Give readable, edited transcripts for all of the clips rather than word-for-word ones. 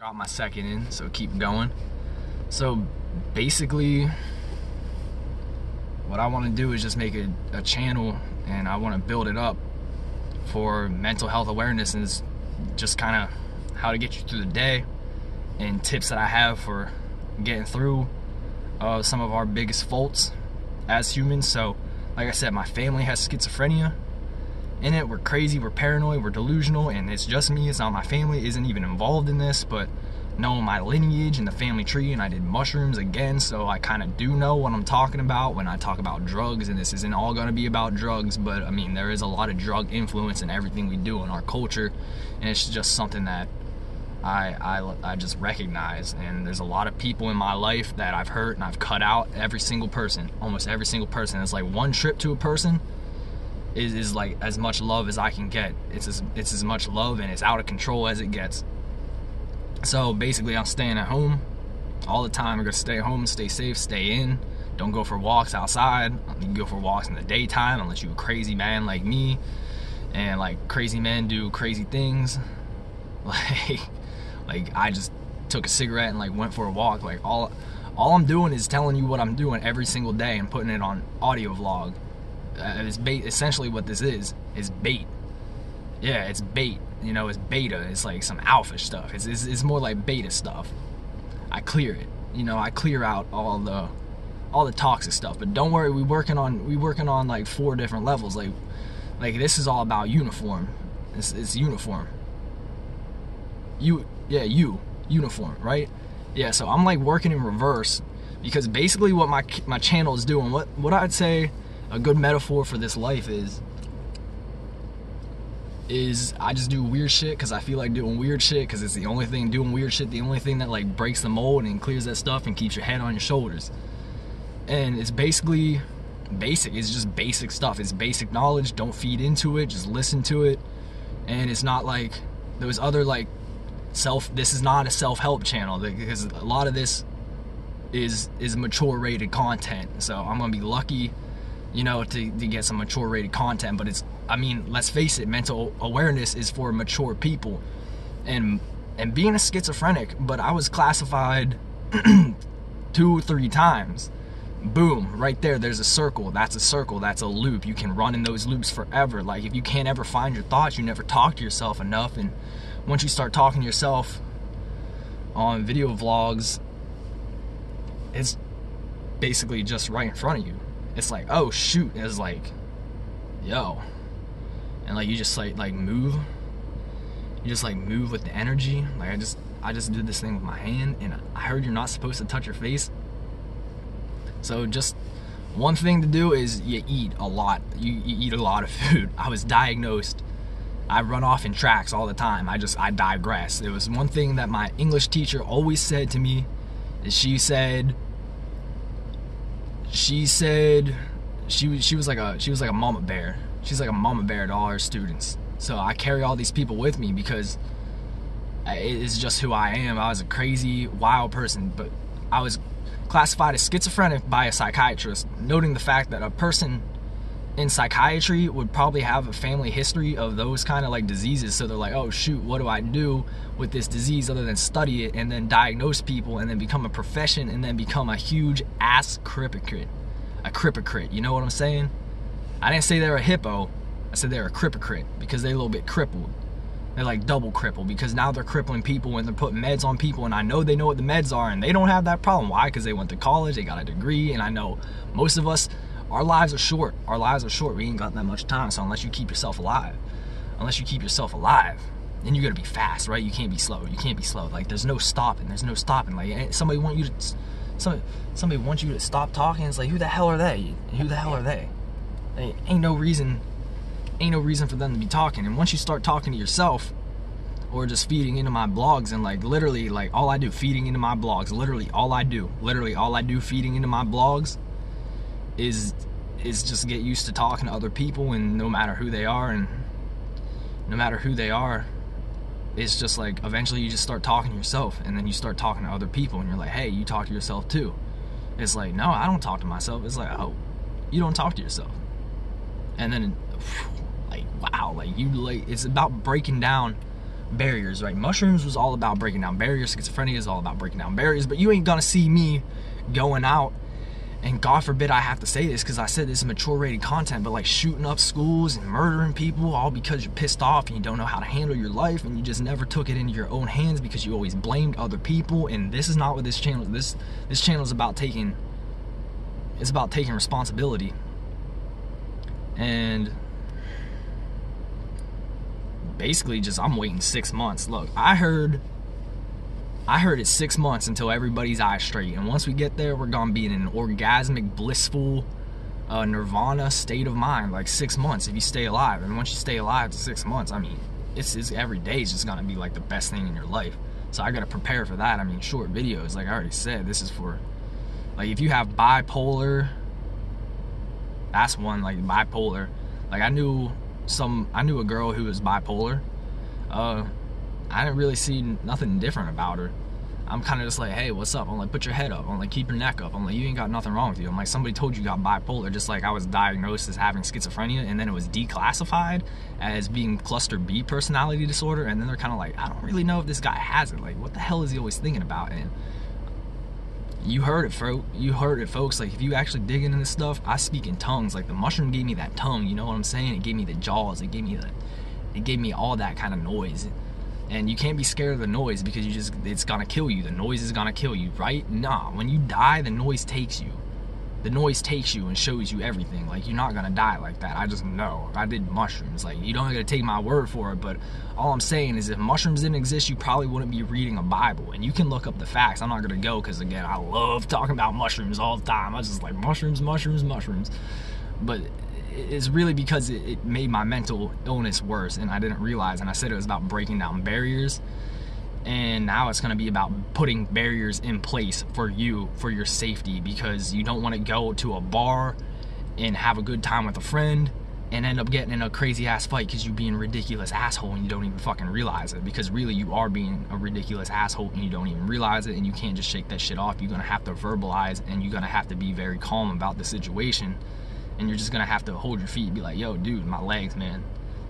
Got my second in, so keep going. So basically, what I want to do is just make a channel, and I want to build it up for mental health awareness, and it's just kind of how to get you through the day and tips that I have for getting through some of our biggest faults as humans. So like I said, my family has schizophrenia in it. We're crazy, we're paranoid, we're delusional, and it's just me. It's not my family, isn't even involved in this, but knowing my lineage and the family tree, and I did mushrooms again, so I kind of do know what I'm talking about when I talk about drugs. And this isn't all going to be about drugs, but I mean, there is a lot of drug influence in everything we do in our culture, and it's just something that I just recognize. And there's a lot of people in my life that I've hurt and I've cut out. Every single person, almost every single person. It's like one trip to a person is like as much love as I can get. It's as much love, and it's out of control as it gets. So basically, I'm staying at home all the time. I'm gonna stay home, stay safe, stay in. Don't go for walks outside. You can go for walks in the daytime unless you're a crazy man like me. And like crazy men do crazy things. Like I just took a cigarette and like went for a walk. Like all I'm doing is telling you what I'm doing every single day and putting it on audio vlog. It's bait. Essentially what this is bait. Yeah, it's bait. You know, it's beta. It's like some alpha stuff. It's more like beta stuff. I clear it. You know, I clear out all the toxic stuff. But don't worry, we working on like 4 different levels. Like this is all about uniform. It's uniform. Uniform, right? Yeah, so I'm like working in reverse, because basically what my channel is doing, what I'd say a good metaphor for this life is I just do weird shit because I feel like doing weird shit, because it's the only thing, doing weird shit, the only thing that like breaks the mold and clears that stuff and keeps your head on your shoulders. And it's basically basic. It's just basic stuff. It's basic knowledge. Don't feed into it, just listen to it. And it's not like those other like this is not a self-help channel, because a lot of this is mature rated content. So I'm gonna be lucky, you know, to get some mature rated content. But I mean, let's face it, mental awareness is for mature people. And being a schizophrenic, but I was classified 2 or 3 times. Boom, right there's a circle. That's a circle, that's a loop. You can run in those loops forever. Like if you can't ever find your thoughts, you never talk to yourself enough. And once you start talking to yourself on video vlogs, it's basically just right in front of you. It's like, oh shoot, it's like, yo. And like you just like move. You just like move with the energy. Like I just did this thing with my hand, and I heard you're not supposed to touch your face. So just one thing to do is you eat a lot. You eat a lot of food. I was diagnosed. I run off in tracks all the time. I digress. It was one thing that my English teacher always said to me. Is she was like a mama bear. She's like a mama bear to all her students. So I carry all these people with me because it's just who I am. I was a crazy, wild person, but I was classified as schizophrenic by a psychiatrist, noting the fact that a person in psychiatry would probably have a family history of those kind of like diseases. So they're like, oh shoot, what do I do with this disease other than study it and then diagnose people and then become a profession and then become a huge ass hypocrite. A hypocrite, you know what I'm saying? I didn't say they're a hippo, I said they're a hypocrite, because they're a little bit crippled. They're like double crippled, because now they're crippling people and they're putting meds on people, and I know they know what the meds are, and they don't have that problem. Why? Because they went to college, they got a degree, and I know most of us, our lives are short. Our lives are short. We ain't got that much time. So unless you keep yourself alive, then you gotta be fast, right? You can't be slow. You can't be slow. Like there's no stopping. Like somebody wants you to stop talking. It's like, who the hell are they? Who the hell are they? Ain't no reason for them to be talking. And once you start talking to yourself, or just feeding into my blogs, and like literally like all I do feeding into my blogs, literally all I do feeding into my blogs is just get used to talking to other people, and no matter who they are, it's just like eventually you just start talking to yourself, and then you start talking to other people, and you're like, hey, you talk to yourself too. It's like, no, I don't talk to myself. It's like, oh, you don't talk to yourself. And then like, wow, like it's about breaking down barriers, right? Mushrooms was all about breaking down barriers. Schizophrenia is all about breaking down barriers. But you ain't gonna see me going out, and God forbid I have to say this because I said this is mature rated content, but like shooting up schools and murdering people all because you're pissed off and you don't know how to handle your life and you just never took it into your own hands because you always blamed other people. And this is not what this channel is. This channel is about taking responsibility. And basically just I'm waiting 6 months. Look, I heard it's 6 months until everybody's eyes straight, and once we get there, we're gonna be in an orgasmic, blissful, nirvana state of mind. Like 6 months if you stay alive, and once you stay alive to 6 months, I mean, it's every day is just gonna be like the best thing in your life. So I gotta prepare for that. I mean, short videos, like I already said, this is for, like, if you have bipolar, that's one. Like bipolar, like I knew a girl who was bipolar. I didn't really see nothing different about her. I'm kind of just like, hey, what's up? I'm like, put your head up. I'm like, keep your neck up. I'm like, you ain't got nothing wrong with you. I'm like, somebody told you got bipolar, just like I was diagnosed as having schizophrenia, and then it was declassified as being cluster B personality disorder, and then they're kind of like, I don't really know if this guy has it. Like, what the hell is he always thinking about? And you heard it, folks. Like, if you actually dig into this stuff, I speak in tongues. Like, the mushroom gave me that tongue, you know what I'm saying? It gave me the jaws. It gave me all that kind of noise. And you can't be scared of the noise because it's gonna kill you. The noise is gonna kill you, right? Nah, when you die, the noise takes you. The noise takes you and shows you everything. Like, you're not gonna die like that. I just know. I did mushrooms. Like, you don't gotta take my word for it, but all I'm saying is if mushrooms didn't exist, you probably wouldn't be reading a Bible. And you can look up the facts. I'm not gonna go because, again, I love talking about mushrooms all the time. I was just like, mushrooms. But it's really because it made my mental illness worse, and I didn't realize. And I said it was about breaking down barriers, and now it's going to be about putting barriers in place for you, for your safety, because you don't want to go to a bar and have a good time with a friend and end up getting in a crazy ass fight because you're being a ridiculous asshole and you don't even fucking realize it. Because really, you are being a ridiculous asshole and you don't even realize it, and you can't just shake that shit off. You're going to have to verbalize, and you're going to have to be very calm about the situation. And you're just gonna have to hold your feet and be like, yo, dude, my legs, man.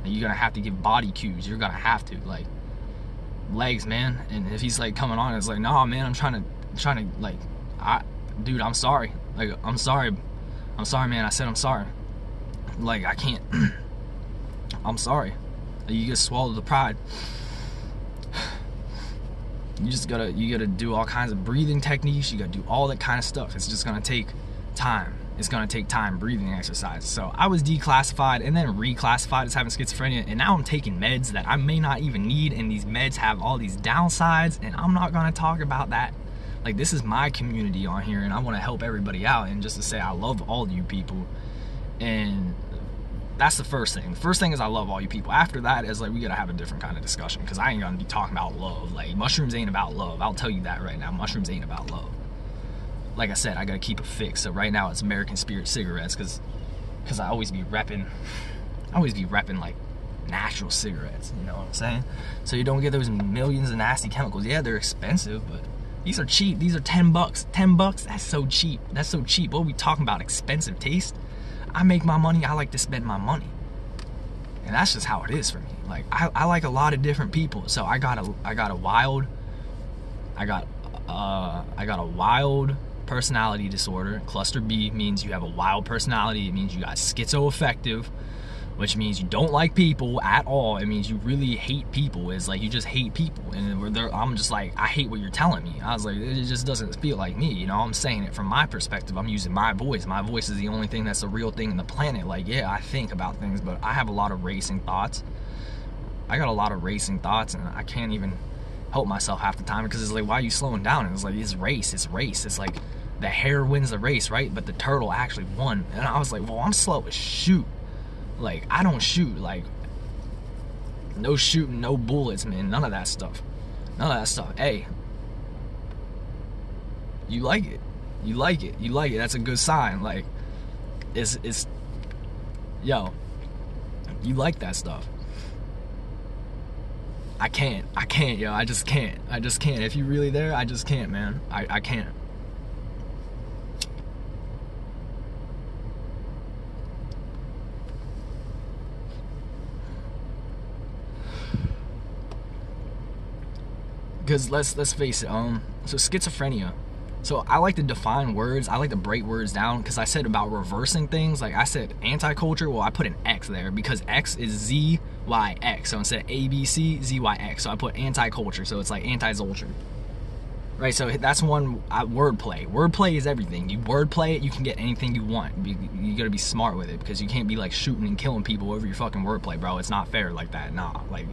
And you're gonna have to give body cues. You're gonna have to, like, legs, man. And if he's like coming on, it's like, nah, man, I'm trying to like, dude, I'm sorry. Like, I'm sorry, man. I said I'm sorry. Like, I can't. I'm sorry. You just swallow the pride. You gotta do all kinds of breathing techniques. You gotta do all that kind of stuff. It's just gonna take time. It's gonna take time, breathing exercise. So I was declassified and then reclassified as having schizophrenia, and now I'm taking meds that I may not even need, and these meds have all these downsides, and I'm not gonna talk about that. Like, this is my community on here, and I want to help everybody out, and just to say I love all you people. And that's the first thing. The first thing is I love all you people. After that is, like, we gotta have a different kind of discussion, because I ain't gonna be talking about love. Like, mushrooms ain't about love. I'll tell you that right now. Mushrooms ain't about love. Like I said, I gotta keep it fixed. So right now it's American Spirit cigarettes, because I always be repping like natural cigarettes, you know what I'm saying? So you don't get those millions of nasty chemicals. Yeah, they're expensive, but these are cheap. These are $10. $10, that's so cheap. That's so cheap. What are we talking about? Expensive taste? I make my money, I like to spend my money. And that's just how it is for me. Like, I like a lot of different people. So I got a wild personality disorder. Cluster B means you have a wild personality. It means you got schizoaffective, which means you don't like people at all. It means you really hate people. It's like you just hate people. And I'm just like, I hate what you're telling me. I was like, it just doesn't feel like me. You know, I'm saying it from my perspective. I'm using my voice. My voice is the only thing that's a real thing in the planet. Like, yeah, I think about things, but I have a lot of racing thoughts. I got a lot of racing thoughts, and I can't even help myself half the time, because it's like, why are you slowing down? And it's like, it's race. It's like the hare wins the race, right? But the turtle actually won. And I was like, well, I'm slow as shoot. Like, I don't shoot. Like, no shooting, no bullets, man. None of that stuff. Hey, you like it. That's a good sign. Like, it's yo, you like that stuff. I can't, yo. I just can't. If you're really there, I just can't, man. I can't. Because let's face it, so schizophrenia. So I like to define words. I like to break words down, because I said about reversing things. Like I said anti-culture, well, I put an X there because X is ZYX. So instead of ABC, ZYX. So I put anti-culture. So it's like anti-zulture. Right, so that's one wordplay. Wordplay is everything. You wordplay it, you can get anything you want. You gotta be smart with it, because you can't be like shooting and killing people over your fucking wordplay, bro. It's not fair like that. Nah, like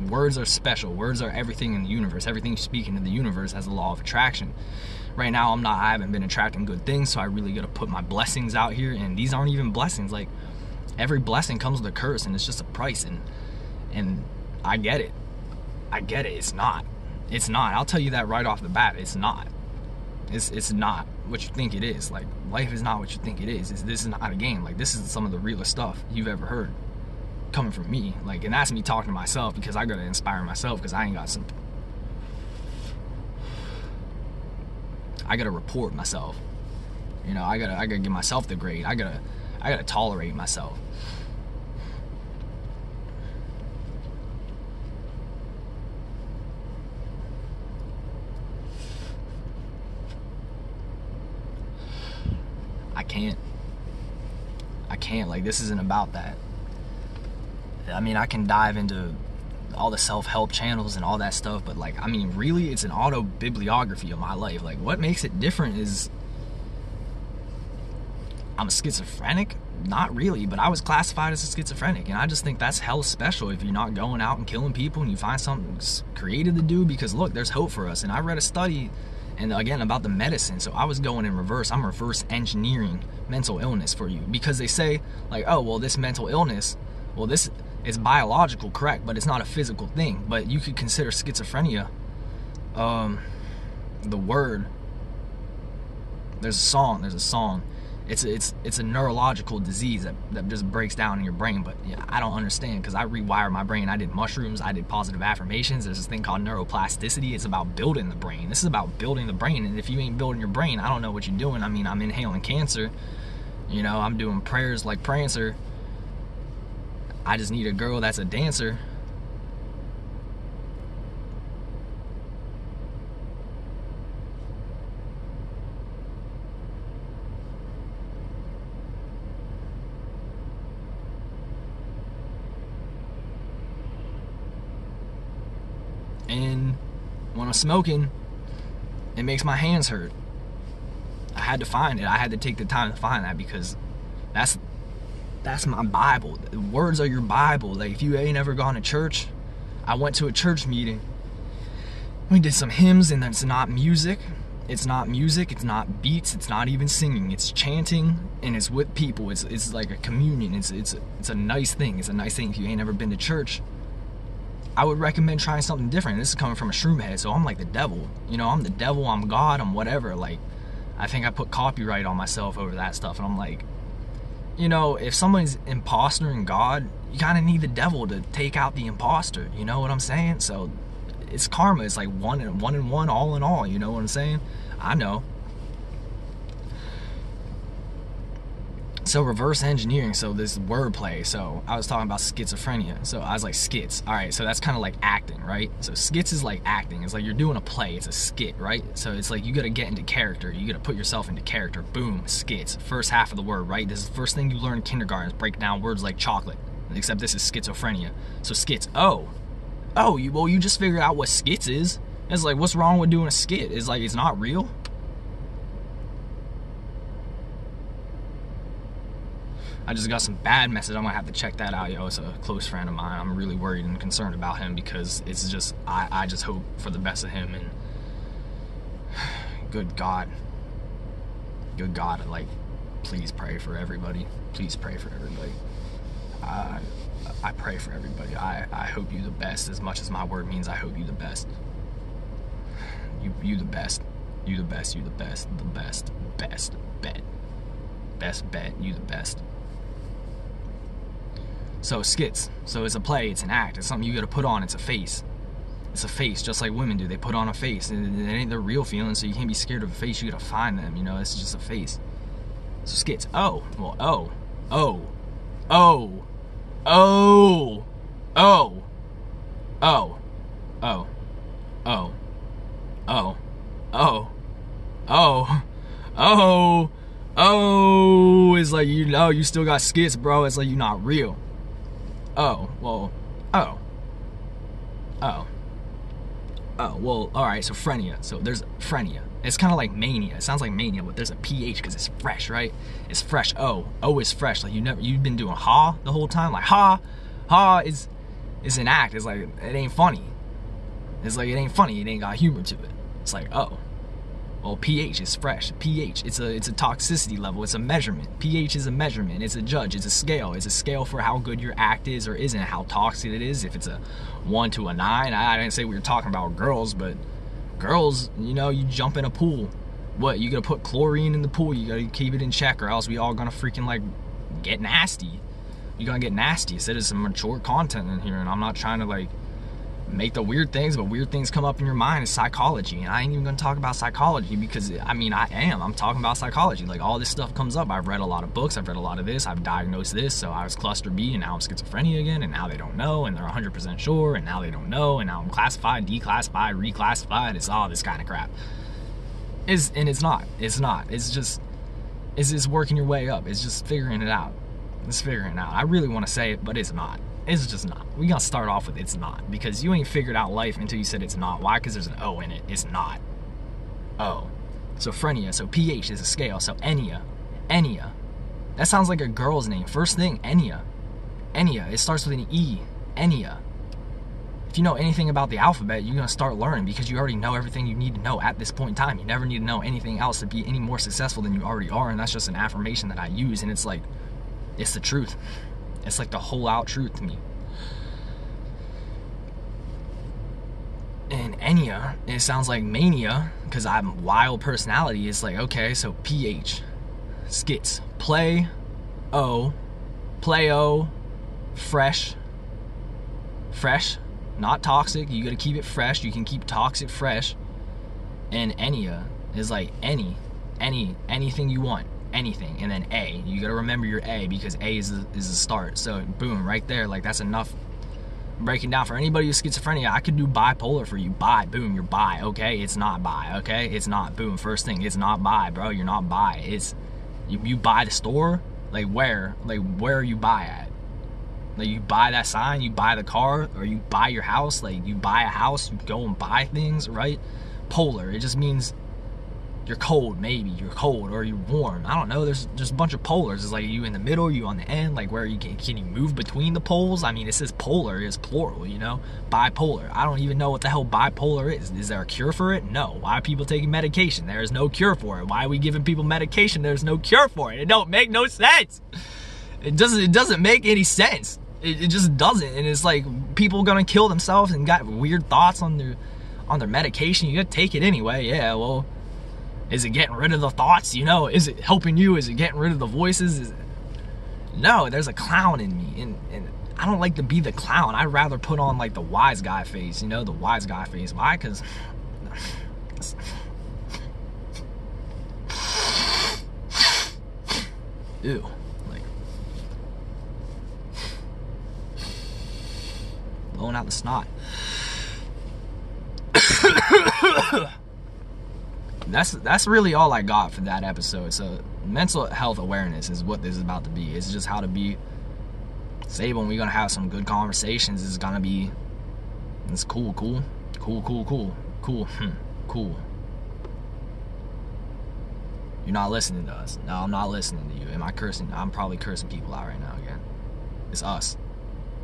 words are special. Words are everything in the universe. Everything you speak into the universe has a law of attraction. Right now, I haven't been attracting good things, so I really gotta put my blessings out here, and these aren't even blessings. Like every blessing comes with a curse, and it's just a price, and I get it. It's not. It's not. I'll tell you that right off the bat. It's not. It's not what you think it is. Like, life is not what you think it is. This is not a game. Like, this is some of the realest stuff you've ever heard coming from me. Like, and that's me talking to myself, because I gotta inspire myself, because I gotta report myself. You know, I gotta give myself the grade. I gotta tolerate myself. I can't, like, this isn't about that. I mean, I can dive into all the self-help channels and all that stuff, but like, I mean, really, it's an autobibliography of my life. Like, what makes it different is I'm a schizophrenic? Not really, but I was classified as a schizophrenic, and I just think that's hella special if you're not going out and killing people and you find something creative to do, because look, there's hope for us. And I read a study, and again, about the medicine, so I was going in reverse. I'm reverse engineering mental illness for you, because they say, like, oh, well, this mental illness, well, this is biological, correct, but it's not a physical thing. But you could consider schizophrenia, the word, there's a song, it's a neurological disease that just breaks down in your brain. But yeah, I don't understand, because I rewired my brain. I did mushrooms, I did positive affirmations. There's this thing called neuroplasticity. It's about building the brain. This is about building the brain, and if you ain't building your brain, I don't know what you're doing. I mean, I'm inhaling cancer, you know, I'm doing prayers like Prancer. I just need a girl that's a dancer. And when I'm smoking, it makes my hands hurt. I had to find it. I had to take the time to find that, because that's my Bible. Words are your Bible. Like, if you ain't ever gone to church, I went to a church meeting. We did some hymns, and it's not music. It's not music. It's not beats. It's not even singing. It's chanting, and it's with people. It's like a communion. It's a nice thing. It's a nice thing. If you ain't ever been to church, I would recommend trying something different. This is coming from a shroom head, so I'm like the devil. You know, I'm the devil, I'm God, I'm whatever. Like, I think I put copyright on myself over that stuff, and I'm like, you know, if someone's imposter in God, you kind of need the devil to take out the imposter. You know what I'm saying? So it's karma. It's like one and one, all in all. You know what I'm saying? I know. So reverse engineering, so this wordplay. So I was talking about schizophrenia. So I was like, skits. All right, so that's kind of like acting, right? So skits is like acting. It's like you're doing a play. It's a skit, right? So it's like you got to get into character. You got to put yourself into character. Boom, skits. First half of the word, right? This is the first thing you learn in kindergarten, is break down words like chocolate. Except this is schizophrenia. So skits. Oh, you just figured out what skits is. It's like, what's wrong with doing a skit? It's like, it's not real. I just got some bad message. I'm gonna have to check that out, yo. It's a close friend of mine. I'm really worried and concerned about him, because it's just, I just hope for the best of him. And good God, like, please pray for everybody. Please pray for everybody. I pray for everybody. I hope you the best. As much as my word means, I hope you the best. You the best. You the best. You the best. The best. Best bet. Best bet. You the best. So skits. So it's a play. It's an act. It's something you got to put on. It's a face. It's a face, just like women do. They put on a face, and it ain't their real feelings. So you can't be scared of a face. You got to find them. You know, it's just a face. So skits. Oh, well. Oh. Oh. Oh. Oh. Oh. Oh. It's like, you know, you still got skits, bro. It's like you're not real. Oh. Well. Oh. Oh. Oh. Well, alright, so frenia. So there's frenia. It's kind of like mania. It sounds like mania, but there's a PH because it's fresh, right? It's fresh. Oh. Oh is fresh. Like you've been doing ha the whole time. Like ha. Ha is an act. It's like, it ain't funny. It's like, it ain't funny. It ain't got humor to it. It's like, oh. Well, pH is fresh. pH, it's a toxicity level. It's a measurement. pH is a measurement. It's a judge. It's a scale. It's a scale for how good your act is or isn't, how toxic it is. If it's a 1 to a 9, I didn't say we were talking about girls, but girls, you know, you jump in a pool. What, you gotta put chlorine in the pool? You gotta keep it in check, or else we all gonna freaking like get nasty. You're gonna get nasty. I said there's some mature content in here, and I'm not trying to like make the weird things, but weird things come up in your mind. Is psychology, and I ain't even gonna talk about psychology because I mean I'm talking about psychology. Like all this stuff comes up. I've read a lot of books, I've read a lot of this, I've diagnosed this. So I was cluster B, and now I'm schizophrenia again, and now they don't know, and they're 100% sure, and now they don't know, and now I'm classified, declassified, reclassified. It's all this kind of crap. It's not. It's just working your way up. It's just figuring it out. It's figuring it out. I really want to say it, but it's not. It's just not. We gotta start off with it's not, because you ain't figured out life until you said it's not. Why? Because there's an O in it. It's not. O. So frenia. So pH is a scale. So Enya. Enya. That sounds like a girl's name. First thing, Enya. Enya. It starts with an E. Enya. If you know anything about the alphabet, you're gonna start learning because you already know everything you need to know at this point in time. You never need to know anything else to be any more successful than you already are, and that's just an affirmation that I use, and it's like, it's the truth. It's like the whole out truth to me. And Enya, it sounds like mania, because I'm wild personality. It's like, okay, so PH, skits, play O, fresh, not toxic. You gotta keep it fresh. You can keep toxic fresh. And Enya is like anything you want. Anything. And then A, you gotta remember your A, because A is the start. So boom, right there, like that's enough. Breaking down for anybody with schizophrenia, I could do bipolar for you. Bi, boom, you're bi. Okay, it's not bi. Okay, it's not. Boom, first thing, it's not bi, bro. You're not bi. It's you buy the store. Like where are you buy at? Like you buy that sign, you buy the car, or you buy your house. Like you buy a house, you go and buy things, right? Polar, it just means you're cold, maybe you're cold, or you're warm. I don't know. There's just a bunch of polars. It's like, you in the middle, you on the end, like where you can you move between the poles? I mean, it says polar, it's plural, you know. Bipolar. I don't even know what the hell bipolar is. Is there a cure for it? No. Why are people taking medication? There is no cure for it. Why are we giving people medication? There's no cure for it. It don't make no sense. It doesn't make any sense. It just doesn't. And it's like people gonna kill themselves and got weird thoughts on their medication. You gotta take it anyway. Yeah, well, is it getting rid of the thoughts? You know, is it helping you? Is it getting rid of the voices? No, there's a clown in me, and I don't like to be the clown. I'd rather put on like the wise guy face, you know, the wise guy face. Why? Because ew, like blowing out the snot. That's really all I got for that episode. So mental health awareness is what this is about to be. It's just how to be stable, and we're gonna have some good conversations. It's gonna be, it's cool. You're not listening to us. No, I'm not listening to you. Am I cursing? I'm probably cursing people out right now again. It's us.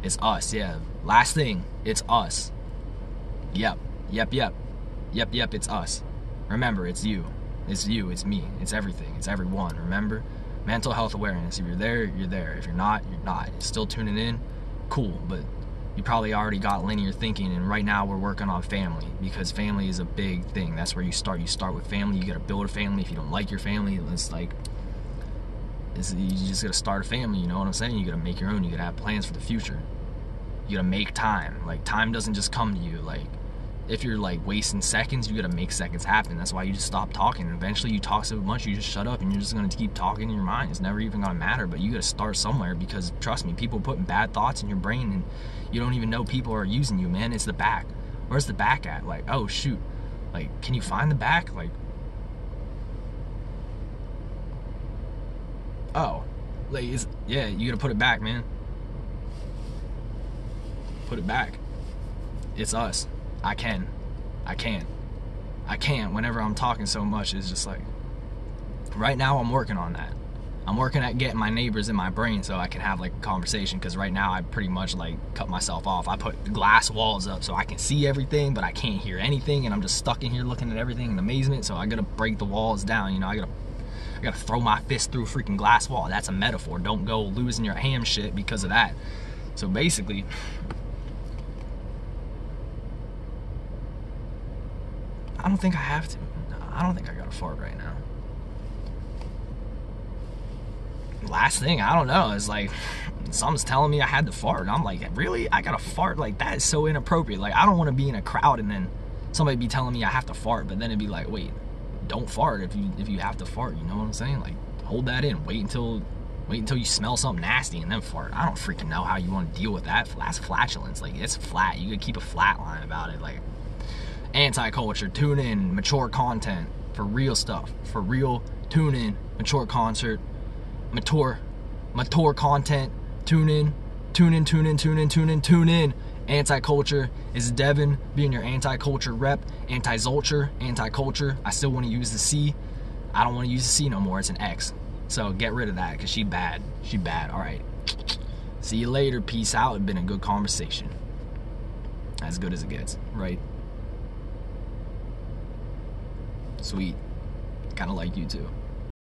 It's us, yeah. Last thing, it's us. Yep, it's us. Remember, it's you. It's you, it's me, it's everything, it's everyone, remember? Mental health awareness. If you're there, you're there. If you're not, you're not. You're still tuning in, cool, but you probably already got linear thinking, and right now we're working on family, because family is a big thing. That's where you start. You start with family. You gotta build a family. If you don't like your family, it's like, you just gotta start a family, you know what I'm saying? You gotta make your own. You gotta have plans for the future. You gotta make time. Like, time doesn't just come to you. Like, if you're like wasting seconds, you gotta make seconds happen. That's why you just stop talking, and eventually you talk so much you just shut up, and you're just gonna keep talking in your mind. It's never even gonna matter. But you gotta start somewhere, because trust me, people are putting bad thoughts in your brain, and you don't even know people are using you, man. It's the back. Where's the back at? Like, oh shoot, like, can you find the back? Like, oh, like, yeah, you gotta put it back, man. Put it back. It's us. I can't. Whenever I'm talking so much, it's just like, right now I'm working on that. I'm working at getting my neighbors in my brain so I can have like a conversation, because right now I pretty much like cut myself off. I put glass walls up so I can see everything, but I can't hear anything, and I'm just stuck in here looking at everything in amazement. So I gotta break the walls down, you know. I gotta throw my fist through a freaking glass wall. That's a metaphor. Don't go losing your ham shit because of that. So basically, I don't think I have to. I don't think I gotta fart right now. Last thing, I don't know, is like, someone's telling me I had to fart, and I'm like, really? I gotta fart? Like, that is so inappropriate. Like, I don't want to be in a crowd and then somebody be telling me I have to fart, but then it'd be like, wait, don't fart if you have to fart, you know what I'm saying? Like, hold that in. Wait until you smell something nasty and then fart. I don't freaking know how you want to deal with that. That's flatulence. Like, it's flat. You gotta keep a flat line about it. Like, anti-culture, tune in, mature content for real stuff, for real. Tune in, mature content, tune in. Anti-culture is Devin being your anti-culture rep. Anti-Zulture, anti-culture. I still want to use the C. I don't want to use the C no more. It's an X. So get rid of that, because she bad. She bad. All right. See you later. Peace out. It's been a good conversation. As good as it gets, right? Sweet. Kind of like you too.